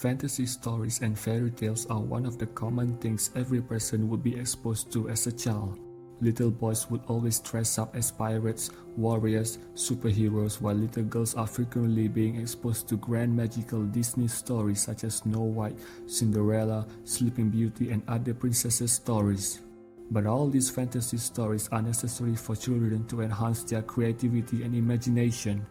Fantasy stories and fairy tales are one of the common things every person would be exposed to as a child. Little boys would always dress up as pirates, warriors, superheroes, while little girls are frequently being exposed to grand magical Disney stories such as Snow White, Cinderella, Sleeping Beauty, and other princesses stories. But all these fantasy stories are necessary for children to enhance their creativity and imagination.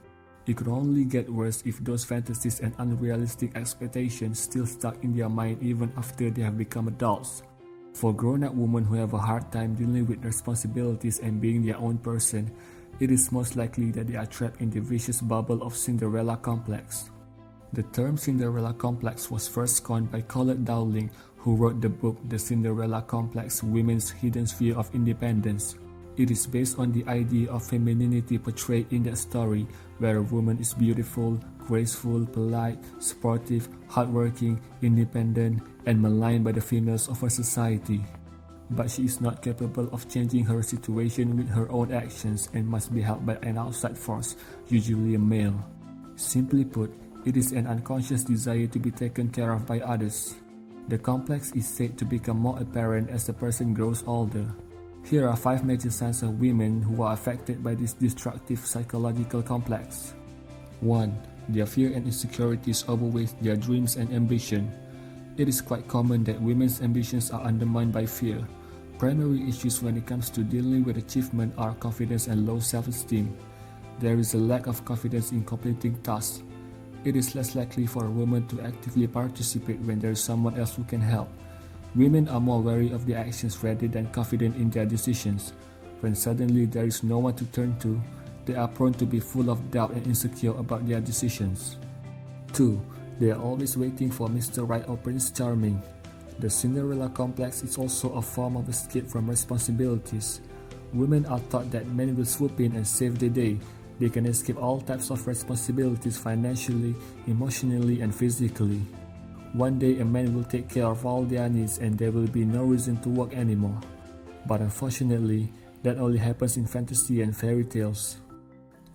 It could only get worse if those fantasies and unrealistic expectations still stuck in their mind even after they have become adults. For grown-up women who have a hard time dealing with responsibilities and being their own person, it is most likely that they are trapped in the vicious bubble of Cinderella Complex. The term Cinderella Complex was first coined by Colette Dowling, who wrote the book The Cinderella Complex: Women's Hidden Sphere of Independence. It is based on the idea of femininity portrayed in that story, where a woman is beautiful, graceful, polite, sportive, hardworking, independent, and maligned by the females of her society. But she is not capable of changing her situation with her own actions and must be helped by an outside force, usually a male. Simply put, it is an unconscious desire to be taken care of by others. The complex is said to become more apparent as the person grows older. Here are 5 major signs of women who are affected by this destructive psychological complex. 1. Their fear and insecurities overweigh their dreams and ambition. It is quite common that women's ambitions are undermined by fear. Primary issues when it comes to dealing with achievement are confidence and low self-esteem. There is a lack of confidence in completing tasks. It is less likely for a woman to actively participate when there is someone else who can help. Women are more wary of their actions rather than confident in their decisions. When suddenly there is no one to turn to, they are prone to be full of doubt and insecure about their decisions. 2. They are always waiting for Mr. Right or Prince Charming. The Cinderella Complex is also a form of escape from responsibilities. Women are taught that men will swoop in and save the day. They can escape all types of responsibilities financially, emotionally, and physically. One day a man will take care of all their needs and there will be no reason to work anymore. But unfortunately, that only happens in fantasy and fairy tales.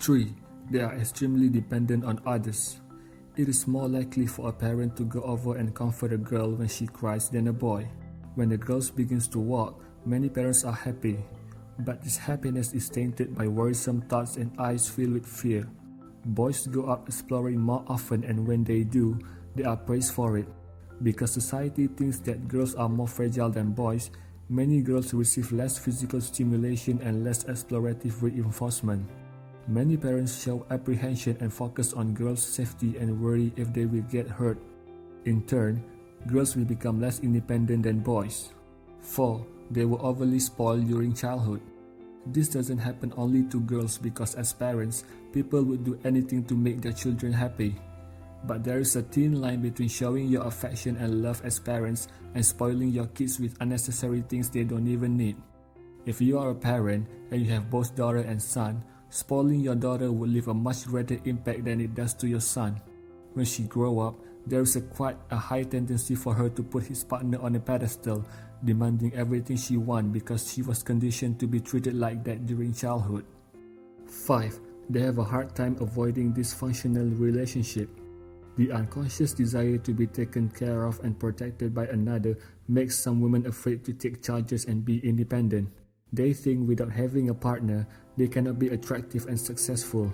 3. They are extremely dependent on others. It is more likely for a parent to go over and comfort a girl when she cries than a boy. When the girl begins to walk, many parents are happy. But this happiness is tainted by worrisome thoughts and eyes filled with fear. Boys go out exploring more often, and when they do, they are praised for it. Because society thinks that girls are more fragile than boys, many girls receive less physical stimulation and less explorative reinforcement. Many parents show apprehension and focus on girls' safety and worry if they will get hurt. In turn, girls will become less independent than boys. 4. They were overly spoiled during childhood. This doesn't happen only to girls because as parents, people would do anything to make their children happy. But there is a thin line between showing your affection and love as parents and spoiling your kids with unnecessary things they don't even need. If you are a parent and you have both daughter and son, spoiling your daughter would leave a much greater impact than it does to your son. When she grows up, there is quite a high tendency for her to put his partner on a pedestal, demanding everything she wants because she was conditioned to be treated like that during childhood. 5. They have a hard time avoiding dysfunctional relationship. The unconscious desire to be taken care of and protected by another makes some women afraid to take charges and be independent. They think without having a partner, they cannot be attractive and successful.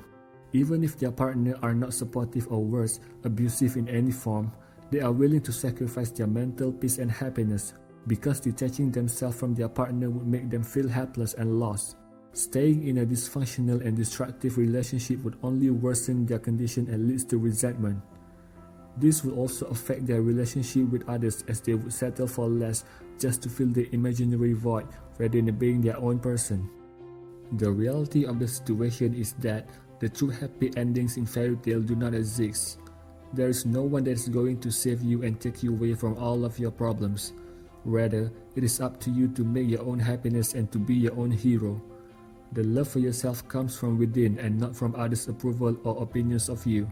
Even if their partner are not supportive or worse, abusive in any form, they are willing to sacrifice their mental peace and happiness because detaching themselves from their partner would make them feel helpless and lost. Staying in a dysfunctional and destructive relationship would only worsen their condition and leads to resentment. This will also affect their relationship with others as they would settle for less just to fill the imaginary void rather than being their own person. The reality of the situation is that the true happy endings in fairy tale do not exist. There is no one that is going to save you and take you away from all of your problems. Rather, it is up to you to make your own happiness and to be your own hero. The love for yourself comes from within and not from others' approval or opinions of you.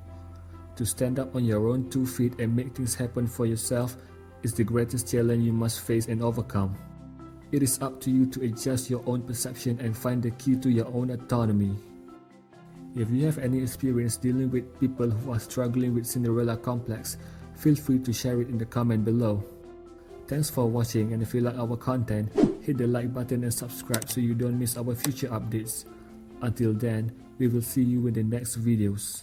To stand up on your own 2 feet and make things happen for yourself is the greatest challenge you must face and overcome. It is up to you to adjust your own perception and find the key to your own autonomy. If you have any experience dealing with people who are struggling with Cinderella Complex, Feel free to share it in the comment below. Thanks for watching, and if you like our content, hit the like button and subscribe so you don't miss our future updates. Until then, we will see you in the next videos.